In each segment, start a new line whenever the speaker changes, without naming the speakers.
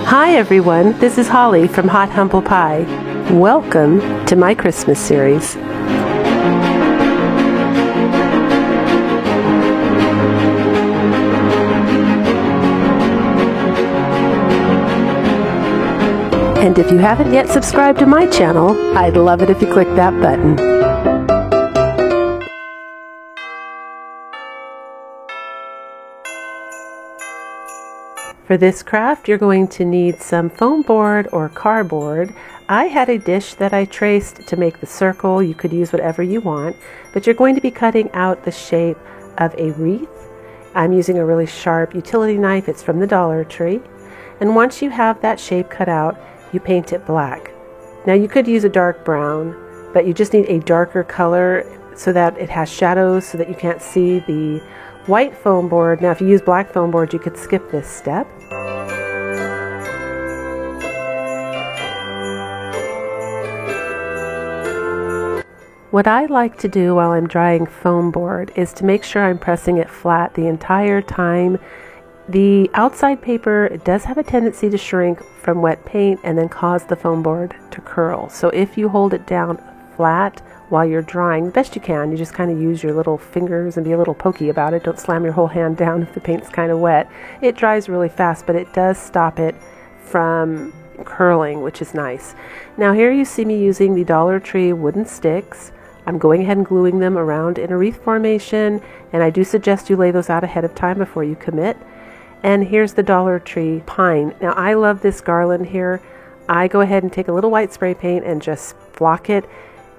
Hi everyone, this is Holly from Hot Humble Pie. Welcome to my Christmas series. And if you haven't yet subscribed to my channel, I'd love it if you click that button. For this craft, you're going to need some foam board or cardboard. I had a dish that I traced to make the circle. You could use whatever you want, but you're going to be cutting out the shape of a wreath. I'm using a really sharp utility knife. It's from the Dollar Tree. And once you have that shape cut out, you paint it black. Now you could use a dark brown, but you just need a darker color so that it has shadows so that you can't see the white foam board. Now if you use black foam board, you could skip this step. What I like to do while I'm drying foam board is to make sure I'm pressing it flat the entire time. The outside paper does have a tendency to shrink from wet paint and then cause the foam board to curl. So if you hold it down flat while you're drying, the best you can, you just kind of use your little fingers and be a little pokey about it. Don't slam your whole hand down if the paint's kind of wet. It dries really fast, but it does stop it from curling, which is nice. Now here you see me using the Dollar Tree wooden sticks. I'm going ahead and gluing them around in a wreath formation, and I do suggest you lay those out ahead of time before you commit. And here's the Dollar Tree pine. Now I love this garland here. I go ahead and take a little white spray paint and just block it.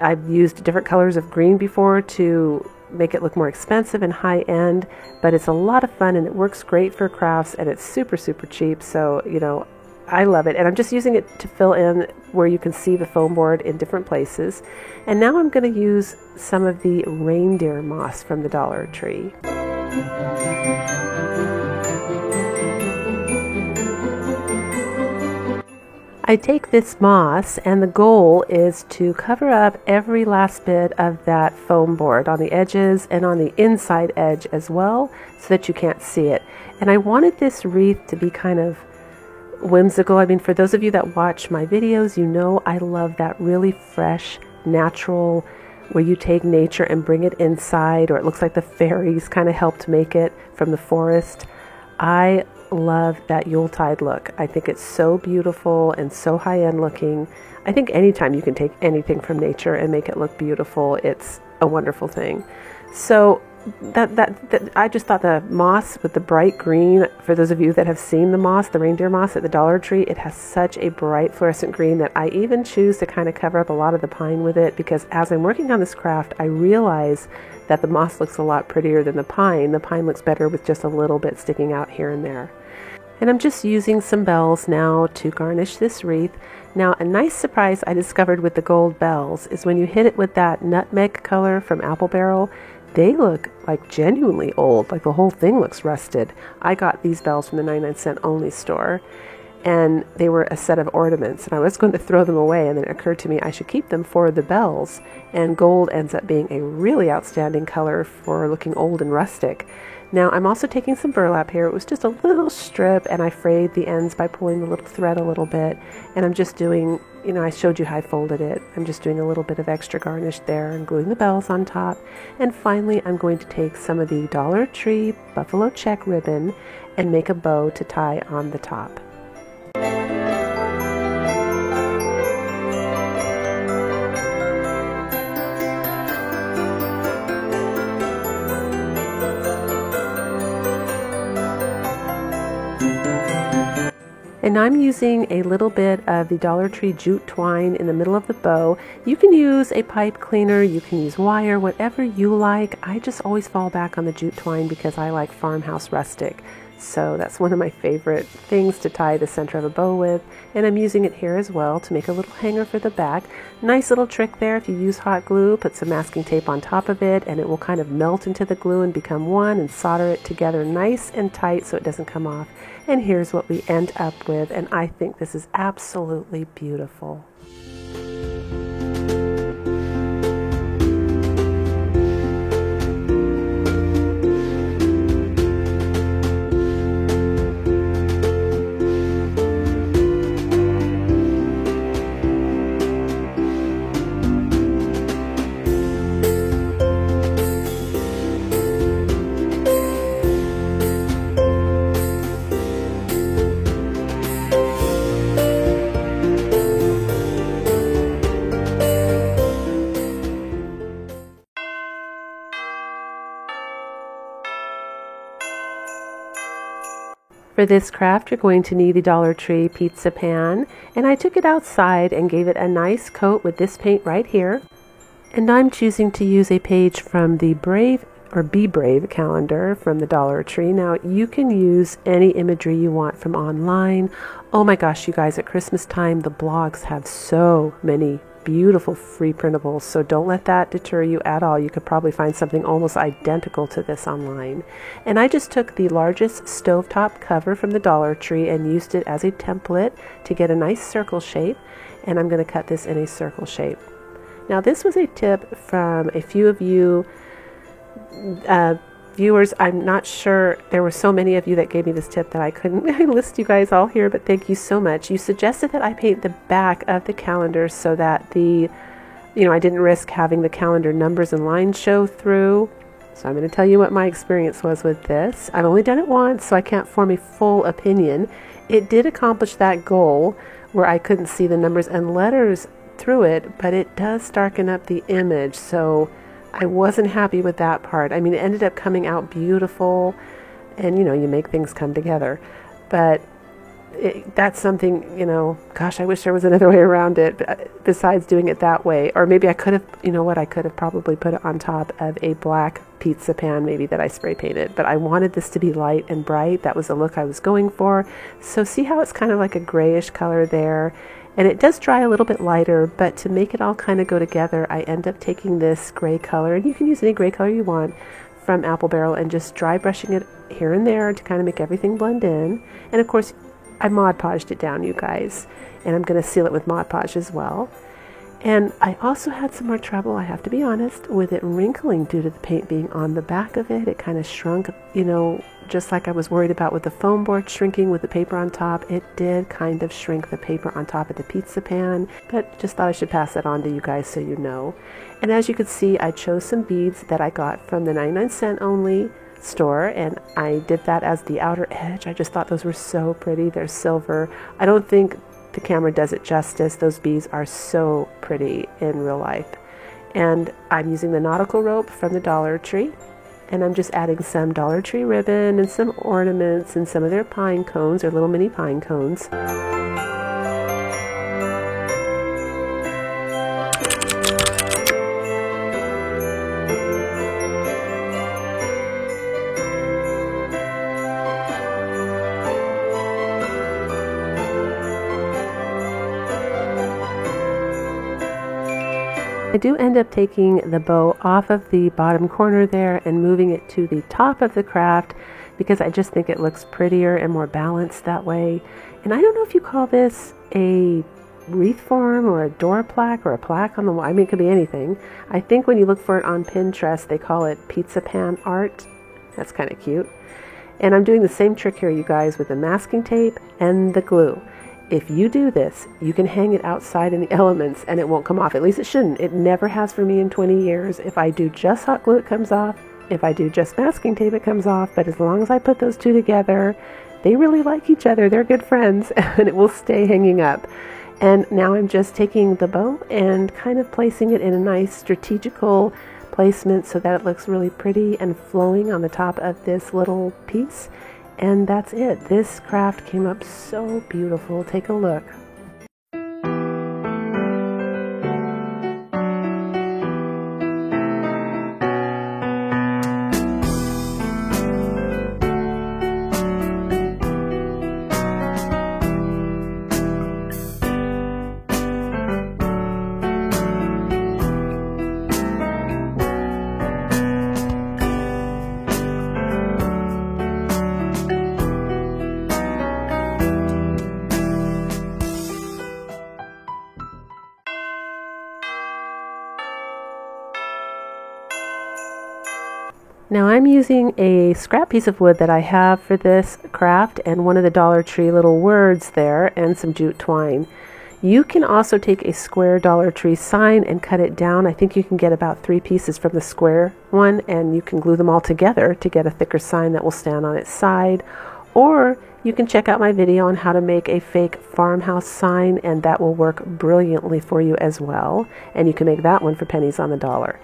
I've used different colors of green before to make it look more expensive and high-end, but it's a lot of fun and it works great for crafts, and it's super cheap. So, you know, I love it, and I'm just using it to fill in where you can see the foam board in different places. And now I'm going to use some of the reindeer moss from the Dollar Tree. I take this moss, and the goal is to cover up every last bit of that foam board on the edges and on the inside edge as well, so that you can't see it. And I wanted this wreath to be kind of whimsical. I mean, for those of you that watch my videos, you know I love that really fresh, natural, where you take nature and bring it inside, or it looks like the fairies kind of helped make it from the forest. I love that Yuletide look. I think it's so beautiful and so high-end looking. I think anytime you can take anything from nature and make it look beautiful, it's a wonderful thing. So that I just thought the moss with the bright green, for those of you that have seen the moss, the reindeer moss at the Dollar Tree, it has such a bright fluorescent green that I even choose to kind of cover up a lot of the pine with it, because as I'm working on this craft, I realize that the moss looks a lot prettier than the pine. The pine looks better with just a little bit sticking out here and there. And I'm just using some bells now to garnish this wreath. Now, a nice surprise I discovered with the gold bells is when you hit it with that nutmeg color from Apple Barrel, they look like genuinely old, like the whole thing looks rusted. I got these bells from the 99-cent only store, and they were a set of ornaments, and I was going to throw them away, and then it occurred to me I should keep them for the bells, and gold ends up being a really outstanding color for looking old and rustic. Now I'm also taking some burlap here. It was just a little strip, and I frayed the ends by pulling the little thread a little bit, and I'm just doing, you know, I showed you how I folded it. I'm just doing a little bit of extra garnish there and gluing the bells on top. And finally, I'm going to take some of the Dollar Tree buffalo check ribbon and make a bow to tie on the top. And I'm using a little bit of the Dollar Tree jute twine in the middle of the bow. You can use a pipe cleaner, you can use wire, whatever you like. I just always fall back on the jute twine because I like farmhouse rustic. So that's one of my favorite things to tie the center of a bow with. And I'm using it here as well to make a little hanger for the back. Nice little trick there. If you use hot glue, put some masking tape on top of it, and it will kind of melt into the glue and become one, and solder it together nice and tight so it doesn't come off. And here's what we end up with, and I think this is absolutely beautiful. For this craft, you're going to need the Dollar Tree pizza pan, and I took it outside and gave it a nice coat with this paint right here. And I'm choosing to use a page from the Brave or Be Brave calendar from the Dollar Tree. Now, you can use any imagery you want from online. Oh my gosh, you guys, at Christmas time, the blogs have so many beautiful free printables, so don't let that deter you at all. You could probably find something almost identical to this online. And I just took the largest stovetop cover from the Dollar Tree and used it as a template to get a nice circle shape, and I'm going to cut this in a circle shape. Now, this was a tip from a few of you viewers. I'm not sure, there were so many of you that gave me this tip that I couldn't list you guys all here, but thank you so much. You suggested that I paint the back of the calendar so that I didn't risk having the calendar numbers and lines show through. So I'm going to tell you what my experience was with this. I've only done it once, so I can't form a full opinion. It did accomplish that goal where I couldn't see the numbers and letters through it, but it does darken up the image, so I wasn't happy with that part. I mean, it ended up coming out beautiful, and you make things come together. But that's something, gosh, I wish there was another way around it besides doing it that way. Or maybe I could have, I could have probably put it on top of a black pizza pan, maybe, that I spray painted. But I wanted this to be light and bright. That was the look I was going for. So see how it's kind of like a grayish color there? And it does dry a little bit lighter, but to make it all kind of go together, I end up taking this gray color, and you can use any gray color you want from Apple Barrel, and just dry brushing it here and there to kind of make everything blend in. And of course, I Mod Podged it down, you guys, and I'm going to seal it with Mod Podge as well. And I also had some more trouble, I have to be honest, with it wrinkling due to the paint being on the back of it. It kind of shrunk, just like I was worried about with the foam board shrinking with the paper on top. It did kind of shrink the paper on top of the pizza pan, but just thought I should pass that on to you guys so you know. And as you can see, I chose some beads that I got from the 99-cent only store, and I did that as the outer edge. I just thought those were so pretty. They're silver. I don't think the camera does it justice. Those beads are so pretty in real life. And I'm using the nautical rope from the Dollar Tree, and I'm just adding some Dollar Tree ribbon and some ornaments and some of their pine cones, or little mini pine cones. I do end up taking the bow off of the bottom corner there and moving it to the top of the craft because I just think it looks prettier and more balanced that way. And I don't know if you call this a wreath form or a door plaque or a plaque on the wall. I mean, it could be anything. I think when you look for it on Pinterest, they call it pizza pan art. That's kind of cute. And I'm doing the same trick here, you guys, with the masking tape and the glue. If you do this, you can hang it outside in the elements and it won't come off. At least it shouldn't. It never has for me in 20 years. If I do just hot glue, it comes off. If I do just masking tape, it comes off. But as long as I put those two together, they really like each other. They're good friends, and it will stay hanging up. And now I'm just taking the bow and kind of placing it in a nice strategical placement so that it looks really pretty and flowing on the top of this little piece. And that's it. This craft came up so beautiful. Take a look. Now I'm using a scrap piece of wood that I have for this craft and one of the Dollar Tree little words there and some jute twine. You can also take a square Dollar Tree sign and cut it down. I think you can get about 3 pieces from the square one, and you can glue them all together to get a thicker sign that will stand on its side. Or you can check out my video on how to make a fake farmhouse sign, and that will work brilliantly for you as well. And you can make that one for pennies on the dollar.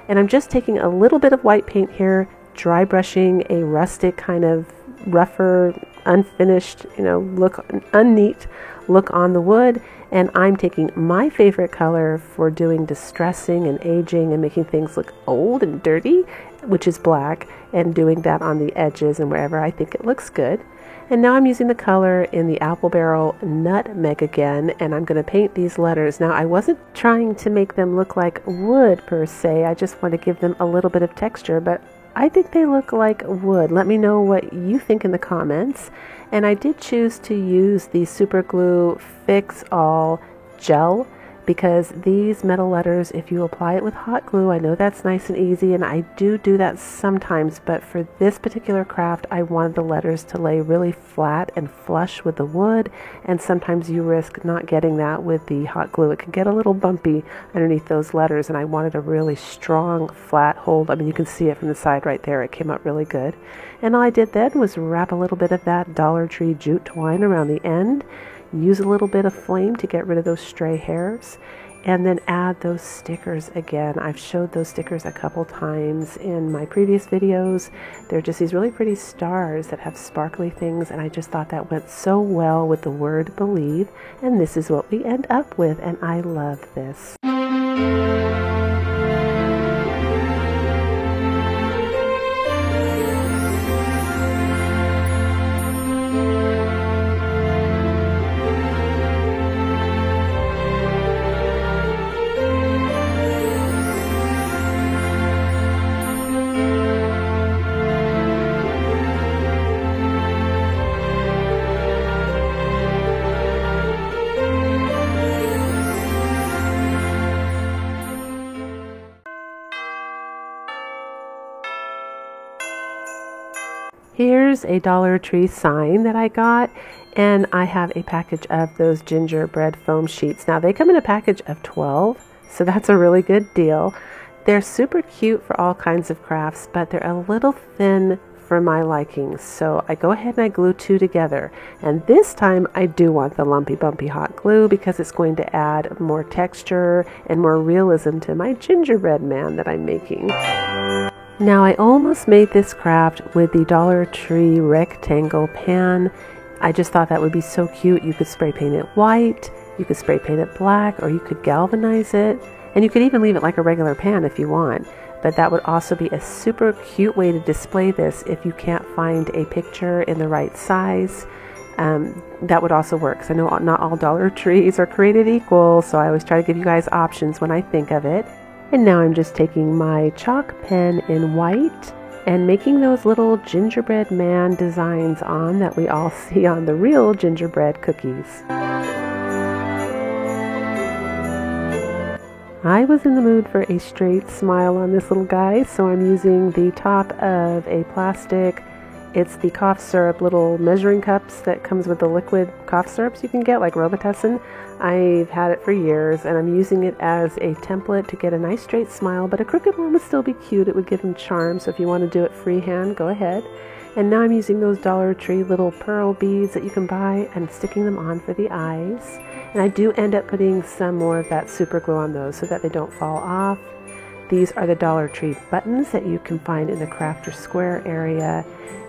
And I'm just taking a little bit of white paint here, dry brushing a rustic kind of rougher, unfinished, look, unneat look on the wood. And I'm taking my favorite color for doing distressing and aging and making things look old and dirty, which is black, and doing that on the edges and wherever I think it looks good. And now I'm using the color in the Apple Barrel Nutmeg again, and I'm going to paint these letters. Now, I wasn't trying to make them look like wood per se. I just want to give them a little bit of texture, but I think they look like wood. Let me know what you think in the comments. And I did choose to use the Super Glue Fix All gel, because these metal letters, if you apply it with hot glue, I know that's nice and easy, and I do that sometimes, but for this particular craft, I wanted the letters to lay really flat and flush with the wood, and sometimes you risk not getting that with the hot glue. It can get a little bumpy underneath those letters, and I wanted a really strong, flat hold. I mean, you can see it from the side right there. It came out really good. And all I did then was wrap a little bit of that Dollar Tree jute twine around the end, use a little bit of flame to get rid of those stray hairs, and then add those stickers again. I've showed those stickers a couple times in my previous videos. They're just these really pretty stars that have sparkly things, and I just thought that went so well with the word believe, and this is what we end up with, and I love this. Here's a Dollar Tree sign that I got, and I have a package of those gingerbread foam sheets. Now, they come in a package of 12, so that's a really good deal. They're super cute for all kinds of crafts, but they're a little thin for my liking, so I go ahead and I glue 2 together. And this time I do want the lumpy bumpy hot glue, because it's going to add more texture and more realism to my gingerbread man that I'm making. Now, I almost made this craft with the Dollar Tree rectangle pan. I just thought that would be so cute. You could spray paint it white, you could spray paint it black, or you could galvanize it, and you could even leave it like a regular pan if you want. But that would also be a super cute way to display this if you can't find a picture in the right size. That would also work, because I know not all Dollar Trees are created equal, so I always try to give you guys options when I think of it. And now I'm just taking my chalk pen in white and making those little gingerbread man designs on that we all see on the real gingerbread cookies. I was in the mood for a straight smile on this little guy, so I'm using the top of a plastic, it's the cough syrup little measuring cups that comes with the liquid cough syrups you can get, like Robitussin. I've had it for years, and I'm using it as a template to get a nice straight smile, but a crooked one would still be cute. It would give him charm, so if you want to do it freehand, go ahead. And now I'm using those Dollar Tree little pearl beads that you can buy and sticking them on for the eyes. And I do end up putting some more of that super glue on those so that they don't fall off. These are the Dollar Tree buttons that you can find in the Crafter Square area,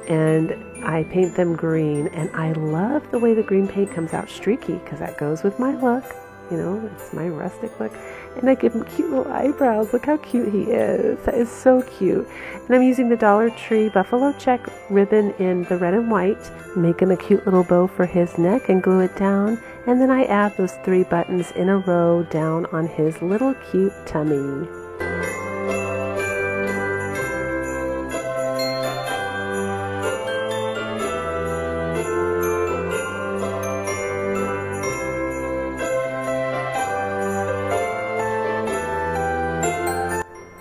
and I paint them green, and I love the way the green paint comes out streaky, because that goes with my look. You know, it's my rustic look. And I give him cute little eyebrows. Look how cute he is. That is so cute. And I'm using the Dollar Tree buffalo check ribbon in the red and white. Make him a cute little bow for his neck and glue it down. And then I add those 3 buttons in a row down on his little cute tummy.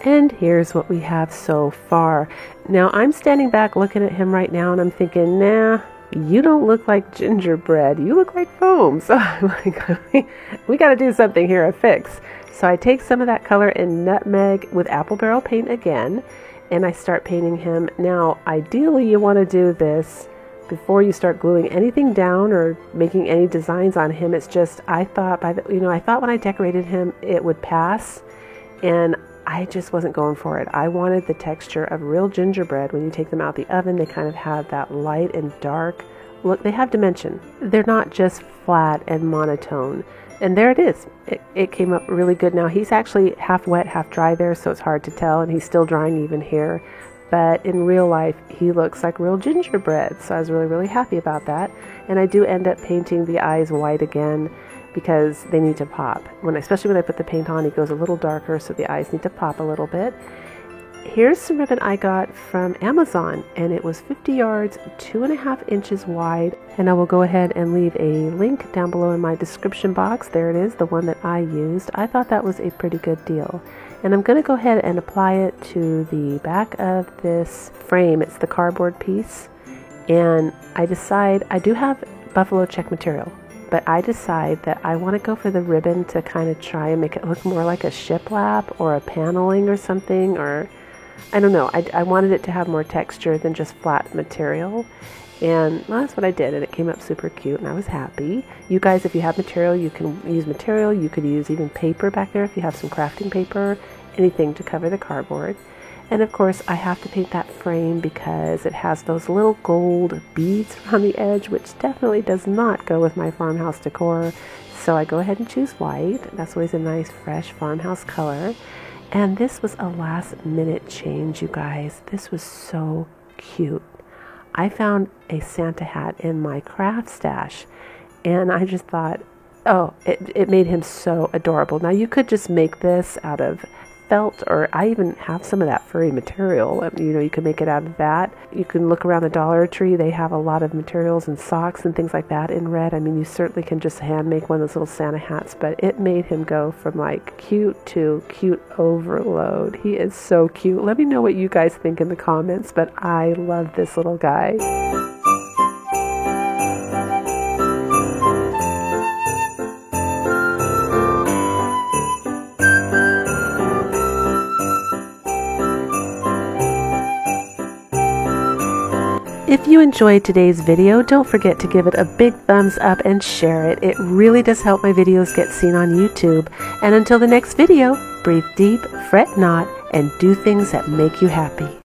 And here's what we have so far. Now, I'm standing back looking at him right now, and I'm thinking, nah, you don't look like gingerbread. You look like foam. So I'm like, we got to do something here, a fix. So I take some of that color in Nutmeg with Apple Barrel paint again, and I start painting him. Now, ideally, you want to do this before you start gluing anything down or making any designs on him. It's just, I thought when I decorated him, it would pass. And I just wasn't going for it. I wanted the texture of real gingerbread. When you take them out the oven, they kind of have that light and dark look. They have dimension. They're not just flat and monotone. And there it is. It came up really good. Now he's actually half wet, half dry there, so it's hard to tell, and he's still drying even here. But in real life, he looks like real gingerbread. So I was really, really happy about that. And I do end up painting the eyes white again, because they need to pop. Especially when I put the paint on, it goes a little darker, so the eyes need to pop a little bit. Here's some ribbon I got from Amazon, and it was 50 yards, 2.5 inches wide. And I will go ahead and leave a link down below in my description box. There it is, the one that I used. I thought that was a pretty good deal. And I'm going to go ahead and apply it to the back of this frame. It's the cardboard piece. And I do have buffalo check material, but I decide that I want to go for the ribbon to kind of try and make it look more like a shiplap or a paneling or something, or I don't know. I wanted it to have more texture than just flat material. And well, that's what I did, and it came up super cute, and I was happy. You guys, if you have material, you can use material. You could use even paper back there if you have some crafting paper, anything to cover the cardboard. And of course, I have to paint that frame because it has those little gold beads around the edge, which definitely does not go with my farmhouse decor. So I go ahead and choose white. That's always a nice, fresh farmhouse color. And this was a last minute change, you guys. This was so cute. I found a Santa hat in my craft stash, and I just thought, oh, it made him so adorable. Now you could just make this out of felt, or I even have some of that furry material. You know, you can make it out of that. You can look around the Dollar Tree. They have a lot of materials and socks and things like that in red. I mean, you certainly can just hand make one of those little Santa hats, but it made him go from like cute to cute overload. He is so cute. Let me know what you guys think in the comments, but I love this little guy. If you enjoyed today's video, don't forget to give it a big thumbs up and share it. It really does help my videos get seen on YouTube. And until the next video, breathe deep, fret not, and do things that make you happy.